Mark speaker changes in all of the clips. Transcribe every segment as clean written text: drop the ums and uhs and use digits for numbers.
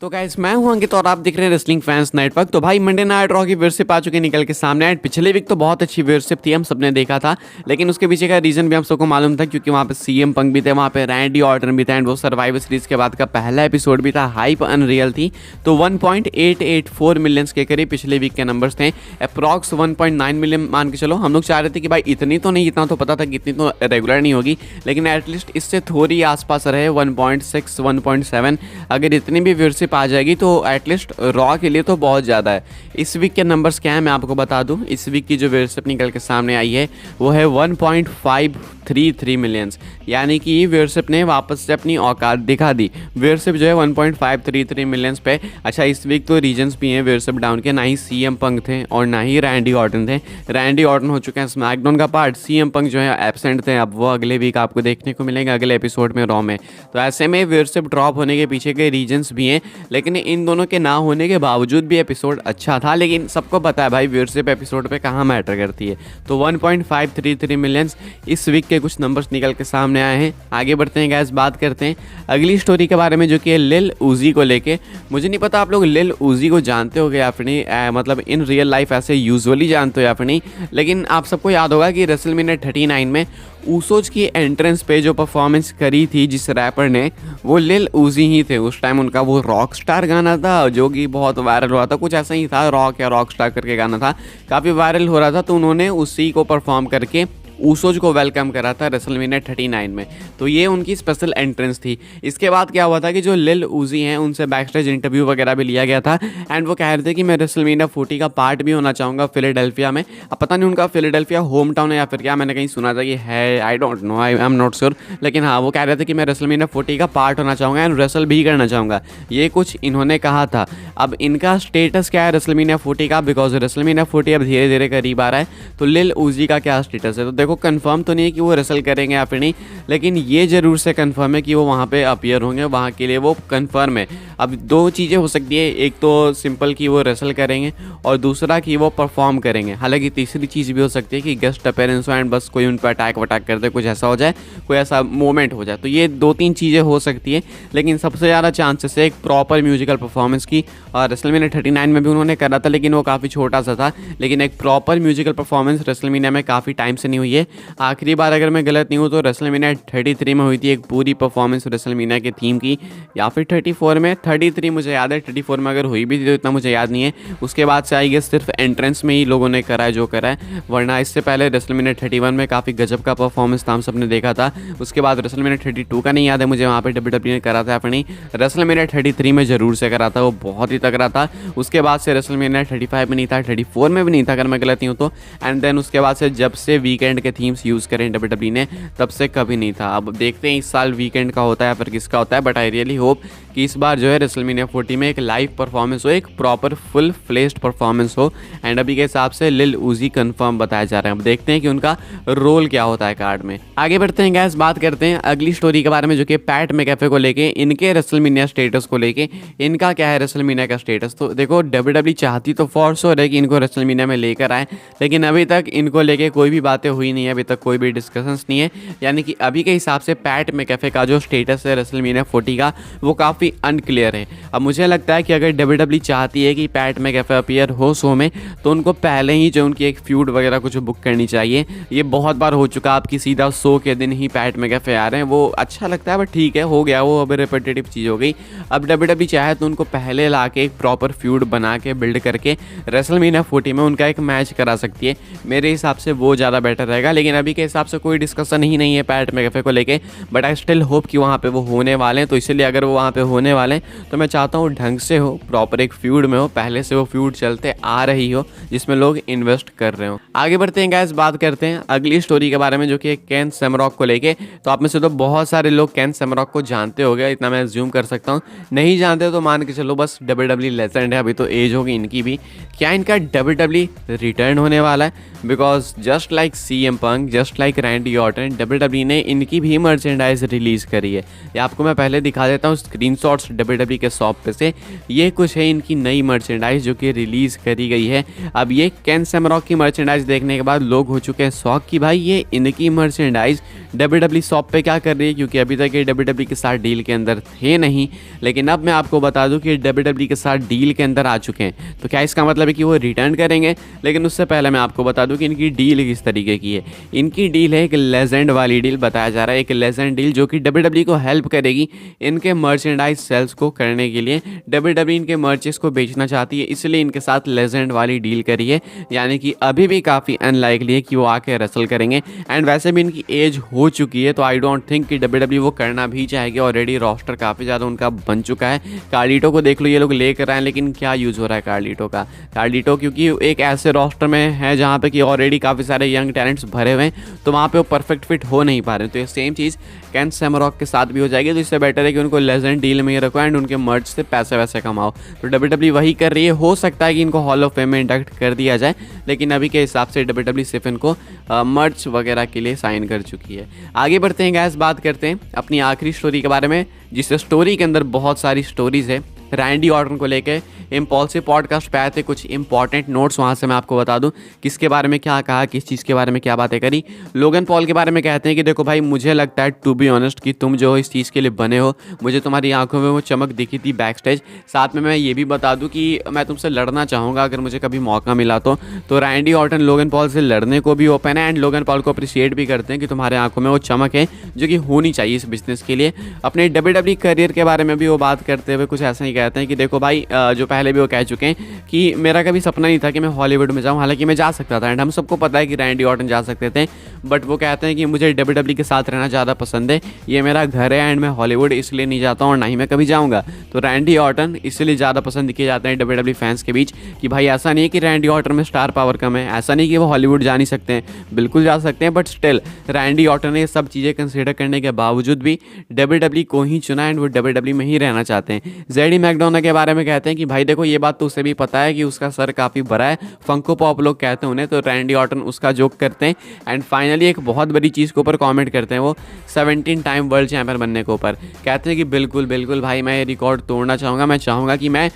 Speaker 1: तो गाइस मैं हूं अंकित और आप देख रहे हैं रेसलिंग फैंस नेटवर्क। तो भाई मंडे नाइट रॉ की व्यूअरशिप आ चुकी निकल के सामने। पिछले वीक तो बहुत अच्छी व्यूअरशिप थी, हम सबने देखा था, लेकिन उसके पीछे का रीजन भी हम सबको मालूम था क्योंकि वहाँ पे सीएम पंक भी थे, वहाँ पे रैंडी ऑर्टन भी था एंड वो सर्वाइवर सीरीज के बाद का पहला एपिसोड भी था। हाइप अनरियल थी। तो 1.884 मिलियंस के करीब पिछले वीक के नंबर्स थे। अप्रॉक्स 1.9 मिलियन मान के चलो। हम लोग चाह रहे थे कि भाई इतनी तो नहीं, इतना तो पता था कि इतनी तो रेगुलर नहीं होगी, लेकिन एटलीस्ट इससे थोड़ी आसपास रहे 1.6 1.7। अगर इतनी भी व्यूअरशिप आ जाएगी तो एटलीस्ट रॉ के लिए तो बहुत ज़्यादा है। इस वीक के नंबर्स क्या हैं मैं आपको बता दूं। इस वीक की जो व्यूअरशिप निकल के सामने आई है वो है 1.533 मिलियंस, यानी कि व्यूअरशिप ने वापस से अपनी औकात दिखा दी। व्यूअरशिप जो है 1.533 मिलियंस पे। अच्छा, इस वीक तो रीजन्स भी हैं व्यूअरशिप डाउन के, ना ही सीएम पंक थे और ना ही रैंडी ऑर्टन थे। रैंडी ऑर्टन हो चुके हैं स्मैकडाउन का पार्ट, सीएम पंक जो है एब्सेंट थे, अब वो अगले वीक आपको देखने को मिलेंगे अगले एपिसोड में रॉ में। तो ऐसे में व्यूअरशिप ड्रॉप होने के पीछे के रीजन्स भी हैं, लेकिन इन दोनों के ना होने के बावजूद भी एपिसोड अच्छा था। लेकिन सबको पता है भाई व्यूअरशिप एपिसोड पे कहाँ मैटर करती है। तो 1.533 मिलियंस इस वीक के कुछ नंबर्स निकल के सामने आए हैं। आगे बढ़ते हैं गैस, बात करते हैं अगली स्टोरी के बारे में जो कि है लिल उजी को लेके। मुझे नहीं पता आप लोग लिल उजी को जानते हो या फिर नहीं, मतलब इन रियल लाइफ ऐसे यूजुअली जानते हो या फिर नहीं, लेकिन आप सबको याद होगा कि रेसलमेनिया 39 में ऊसोज की एंट्रेंस पे जो परफॉर्मेंस करी थी जिस रैपर ने, वो लिल उजी ही थे। उस टाइम उनका वो रॉक स्टार गाना था जो कि बहुत वायरल हुआ था, कुछ ऐसा ही था, रॉक या रॉक स्टार करके गाना था, काफ़ी वायरल हो रहा था। तो उन्होंने उसी को परफॉर्म करके ऊसोज को वेलकम करा था रेसलमेनिया 39 में। तो ये उनकी स्पेशल एंट्रेंस थी। इसके बाद क्या हुआ था कि जो लिल उजी हैं उनसे बैकस्टेज इंटरव्यू वगैरह भी लिया गया था एंड वो कह रहे थे कि मैं रेसलमेनिया 40 का पार्ट भी होना चाहूँगा फिलाडेल्फिया में। अब पता नहीं उनका फिलाडेल्फिया होम टाउन है या फिर क्या, मैंने कहीं सुना था कि है, I don't know, I am not sure, लेकिन हाँ वो कह रहे थे कि मैं रेसलमेनिया 40 का पार्ट होना चाहूँगा एंड रेसल भी करना चाहूँगा, ये कुछ इन्होंने कहा था। अब इनका स्टेटस क्या है रेसलमेनिया 40 का, बिकॉज रेसलमेनिया 40 अब धीरे धीरे करीब आ रहा है। तो लिल उजी का क्या स्टेटस है, तो देखो कंफर्म तो नहीं कि वो रेसल करेंगे या फिर नहीं, लेकिन ये जरूर से कंफर्म है कि वो वहाँ पे अपीयर होंगे, वहाँ के लिए वो कंफर्म है। अब दो चीज़ें हो सकती है, एक तो सिंपल कि वो रेसल करेंगे और दूसरा कि वो परफॉर्म करेंगे। हालांकि तीसरी चीज़ भी हो सकती है कि गेस्ट अपीयरेंस हो एंड बस कोई उन पर अटैक वटैक कर दे, कुछ ऐसा हो जाए, कोई ऐसा मोमेंट हो जाए। तो ये दो तीन चीज़ें हो सकती है, लेकिन सबसे ज़्यादा चांसेस है एक प्रॉपर म्यूजिकल परफॉर्मेंस की। और रेसलमेनिया 39 में भी उन्होंने करा था, लेकिन वो काफ़ी छोटा सा था। लेकिन एक प्रॉपर म्यूजिकल परफॉर्मेंस रेसलमेनिया में काफ़ी टाइम से नहीं हुई है। आखिरी बार अगर मैं गलत नहीं हूँ तो रेसलमेनिया 33 में हुई थी एक पूरी परफॉर्मेंस रेसलमेनिया के थीम की, या फिर 34 में, 33 मुझे याद है, 34 में अगर हुई भी थी तो इतना मुझे याद नहीं है। उसके बाद से आई गेस सिर्फ एंट्रेंस में ही लोगों ने करा है जो करा है, वरना इससे पहले रेसलमेनिया 31 में काफ़ी गजब का परफॉर्मेंस था, हम सब ने देखा था। उसके बाद रेसलमेनिया 32 का नहीं याद है मुझे, वहाँ पर WWE ने करा था या फिर नहीं। रेसलमेनिया 33 में ज़रूर से करा था, वो बहुत ही तगड़ा था। उसके बाद से रेसलमेनिया 35 में नहीं था, 34 में भी नहीं था अगर मैं गलत नहीं हूँ तो। एंड देन उसके बाद से जब से वीकेंड के थीम्स यूज़ करें WWE ने, तब से कभी नहीं था। अब देखते हैं इस साल वीकेंड का होता है या फिर किसका होता है, बट आई रियली होप कि इस बार जो है रेसलमेनिया 40 में एक लाइव परफॉर्मेंस हो, एक प्रॉपर फुल फ्लेश्ड परफॉर्मेंस हो। एंड अभी के हिसाब से लिल उजी कंफर्म बताया जा रहा है। अब देखते हैं कि उनका रोल क्या होता है कार्ड में। आगे बढ़ते हैं गैस, बात करते हैं अगली स्टोरी के बारे में जो कि पैट मैकएफे को लेके, इनके रेसलमेनिया स्टेटस को लेके। इनका क्या है रेसलमेनिया का स्टेटस, तो देखो WWE चाहती तो फॉर श्योर है कि इनको रेसलमेनिया में लेकर आए, लेकिन अभी तक इनको लेके कोई भी बातें हुई नहीं है, अभी तक कोई भी डिस्कशंस नहीं है। यानी कि अभी के हिसाब से पैट मैकएफे का जो स्टेटस है रेसलमेनिया 40 का, वो काफ़ी अनक्लियर है। अब मुझे लगता है कि अगर WWE चाहती है कि पैट मैकएफे अपीयर हो शो में, तो उनको पहले ही जो उनकी एक फ्यूड वगैरह कुछ बुक करनी चाहिए। ये बहुत बार हो चुका, आपकी सीधा शो के दिन ही पैट मैकएफे आ रहे हैं, वो अच्छा लगता है, बट ठीक है, हो गया वो, अब रिपीटेटिव चीज़ हो गई। अब WWE चाहे तो उनको पहले ला के एक प्रॉपर फ्यूड बना के बिल्ड करके रेसलमेनिया 40 में उनका एक मैच करा सकती है। मेरे हिसाब से वो ज़्यादा बेटर रहेगा, लेकिन अभी के हिसाब से कोई डिस्कशन ही नहीं है पैट मैकएफे को लेके। बट आई स्टिल होप कि वहाँ पे वो होने वाले हैं, तो इसलिए अगर वो वहाँ पे होने वाले हैं तो मैं चाहता हूँ ढंग से हो, प्रॉपर एक फ्यूड में हो, पहले से वो फ्यूड चलते आ रही हो जिसमें लोग इन्वेस्ट कर रहे हो। आगे बढ़ते हैं गाइस, बात करते हैं अगली स्टोरी के बारे में जो कि केन शैमरॉक को लेके। तो आप में से तो बहुत सारे लोग केन शैमरॉक को जानते हो गए, इतना मैं अज्यूम कर सकता हूँ। नहीं जानते तो मान के चलो बस WWE लेजेंड है, अभी तो एज होगी इनकी भी। क्या इनका WWE रिटर्न होने वाला है? Because just like CM punk, just like Randy Orton, WWE ने इनकी भी मर्चेंडाइज रिलीज करी है। ये आपको मैं पहले दिखा देता हूँ स्क्रीनशॉट शॉट्स WWE के शॉप पे से। ये कुछ है इनकी नई मर्चेंडाइज जो कि रिलीज़ करी गई है। अब ये केन सैमरॉक की मर्चेंडाइज देखने के बाद लोग हो चुके हैं शॉक कि भाई ये इनकी मर्चेंडाइज WWE शॉप पे क्या कर रही है, क्योंकि अभी तक ये WWE के साथ डील के अंदर थे नहीं। लेकिन अब मैं आपको बता दूं कि WWE के साथ डील के अंदर आ चुके हैं। तो क्या इसका मतलब है कि वो रिटर्न करेंगे? लेकिन उससे पहले मैं आपको बता दूं कि इनकी डील किस तरीके की है। इनकी डील है एक लेजेंड वाली डील बताया जा रहा है, एक लेजेंड डील जो कि WWE को हेल्प करेगी इनके मर्चेंडाइज सेल्स को करने के लिए। WWE इनके मर्चेस को बेचना चाहती है, इसलिए इनके साथ लेजेंड वाली डील करी है। यानी कि अभी भी काफ़ी अनलाइकली है कि वो आके रसल करेंगे। एंड वैसे भी इनकी एज हो चुकी है, तो आई डोंट थिंक कि WWE वो करना भी चाहेगी। ऑलरेडी रोस्टर काफ़ी ज़्यादा उनका बन चुका है। कार्लिटो को देख लो, ये लोग लेकर आए, लेकिन क्या यूज़ हो रहा है कार्लिटो का? कार्लिटो क्योंकि एक ऐसे रोस्टर में है जहाँ पे कि ऑलरेडी काफ़ी सारे यंग टैलेंट्स भरे हुए हैं, तो वहाँ पे वो परफेक्ट फिट हो नहीं पा रहे। तो ये सेम चीज़ केन सैमरॉक के साथ भी हो जाएगी। तो इससे बेटर है कि उनको लेजेंड डील में ही रखो एंड उनके मर्च से पैसे वैसे कमाओ। तो WWE वही कर रही है। हो सकता है कि इनको हॉल ऑफ फेम में इंडक्ट कर दिया जाए, लेकिन अभी के हिसाब से WWE सिर्फ इनको मर्च वगैरह के लिए साइन कर चुकी है। आगे बढ़ते हैं गैस, बात करते हैं अपनी आखिरी स्टोरी के बारे में, जिस स्टोरी के अंदर बहुत सारी स्टोरीज़ है। रैंडी ऑर्टन को लेके इम्पल्सिव पॉडकास्ट पे आए थे कुछ इंपॉर्टेंट नोट्स, वहाँ से मैं आपको बता दूं किसके बारे में क्या कहा, किस चीज़ के बारे में क्या बातें करी। लोगन पॉल के बारे में कहते हैं कि देखो भाई, मुझे लगता है टू बी ऑनेस्ट कि तुम जो इस चीज़ के लिए बने हो, मुझे तुम्हारी आंखों में वो चमक दिखी थी बैक स्टेज। साथ में मैं ये भी बता दूं कि मैं तुमसे लड़ना चाहूँगा अगर मुझे कभी मौका मिला तो रैंडी ऑर्टन लोगन पॉल से लड़ने को भी ओपन है एंड लोगन पॉल को अप्रिशिएट भी करते हैं कि तुम्हारे आंखों में वो चमक है जो कि होनी चाहिए इस बिजनेस के लिए। अपने WWE करियर के बारे में भी वो बात करते हुए कुछ ऐसा ही कहते हैं कि देखो भाई, जो पहले भी वो कह चुके हैं कि मेरा कभी सपना नहीं था कि मैं हॉलीवुड में जाऊं, हालांकि मैं जा सकता था एंड हम सबको पता है कि रैंडी ऑर्टन जा सकते थे, बट वो कहते हैं कि मुझे WWE के साथ रहना ज़्यादा पसंद है, ये मेरा घर है एंड मैं हॉलीवुड इसलिए नहीं जाता हूँ और ना ही मैं कभी जाऊँगा। तो रैंडी ऑर्टन इसलिए ज़्यादा पसंद किए जाते हैं WWE फैंस के बीच कि भाई ऐसा नहीं है कि रैंडी ऑर्टन में स्टार पावर कम है, ऐसा नहीं कि वो हॉलीवुड जा नहीं सकते हैं, बिल्कुल जा सकते हैं, बट स्टिल रैंडी ऑर्टन ने ये सब चीज़ें कंसिडर करने के बावजूद भी WWE को ही चुना एंड वो WWE में ही रहना चाहते हैं। जेडी मैकडोना के बारे में कहते हैं कि भाई देखो, ये बात तो उसे भी पता है कि उसका सर काफ़ी बड़ा है, फंको पॉप लोग कहते हैं उन्हें, तो रैंडी ऑर्टन उसका जोक करते हैं। एंड फाइनली एक बहुत बड़ी चीज़ के ऊपर कमेंट करते हैं वो 17 टाइम वर्ल्ड चैंपियन बनने के ऊपर। कहते हैं कि बिल्कुल बिल्कुल भाई, मैं ये रिकॉर्ड तोड़ना चाहूँगा, मैं चाहूँगा कि मैं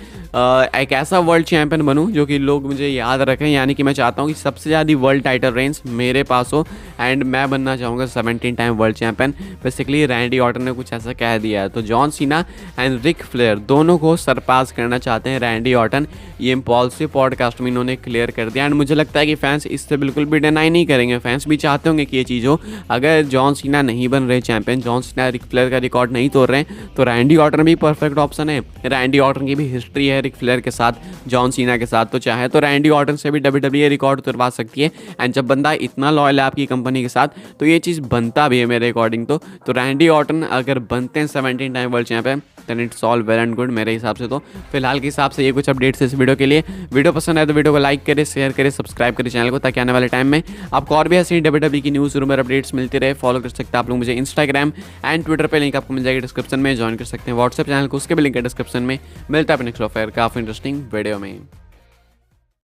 Speaker 1: एक ऐसा वर्ल्ड चैंपियन बनूँ जो कि लोग मुझे याद रखें। यानी कि मैं चाहता हूँ कि सबसे ज़्यादा वर्ल्ड टाइटल रेंज मेरे पास हो एंड मैं बनना चाहूँगा 17 time world champion. Basically Randy Orton ने कुछ ऐसा कह दिया है। तो John Cena and Ric Flair दोनों को सरपास करना चाहते हैं रैंडी ऑर्टन, ये इम्पल्सिव पॉडकास्ट में इन्होंने क्लियर कर दिया। एंड मुझे लगता है कि फैंस इससे बिल्कुल भी डिनाई नहीं करेंगे, फैंस भी चाहते होंगे कि ये चीज़ हो। अगर जॉन सीना नहीं बन रहे champion, John Cena Ric Flair का रिकॉर्ड नहीं तोड़ रहे हैं, तो रैंडी ऑर्टन भी परफेक्ट ऑप्शन है। रैंडी ऑर्टन की भी हिस्ट्री है रिक फ्लेयर के साथ, जॉन सीना के साथ, तो चाहे तो रैंडी ऑर्टन से भी WWE रिकॉर्ड तुड़वा सकती है। एंड जब बंदा इतना लॉयल है आपकी कंपनी के साथ, तो ये चीज़ बनता भी है मेरे अकॉर्डिंग। तो रैंडी ऑर्टन अगर बनते हैं 17 time world champion, then it's all well and good मेरे हिसाब से। तो फिलहाल के हिसाब से ये कुछ अपडेट्स इस वीडियो के लिए। वीडियो पसंद आए तो वीडियो को लाइक करें, शेयर करें, सब्सक्राइब करें चैनल को, ताकि आने वाले टाइम में आपको और भी ऐसी WWE की न्यूज़ रूमर अपडेट्स मिलती रहे। फॉलो कर सकते हैं आप लोग मुझे इंस्टाग्राम एंड ट्विटर पे, लिंक आपको मिल जाएगी डिस्क्रिप्शन में। ज्वाइन कर सकते हैं व्हाट्सएप चैनल को, उसके भी लिंक है डिस्क्रिप्शन में। मिलता है नेक्स्ट ऑफर काफ़ी इंटरेस्टिंग वीडियो में।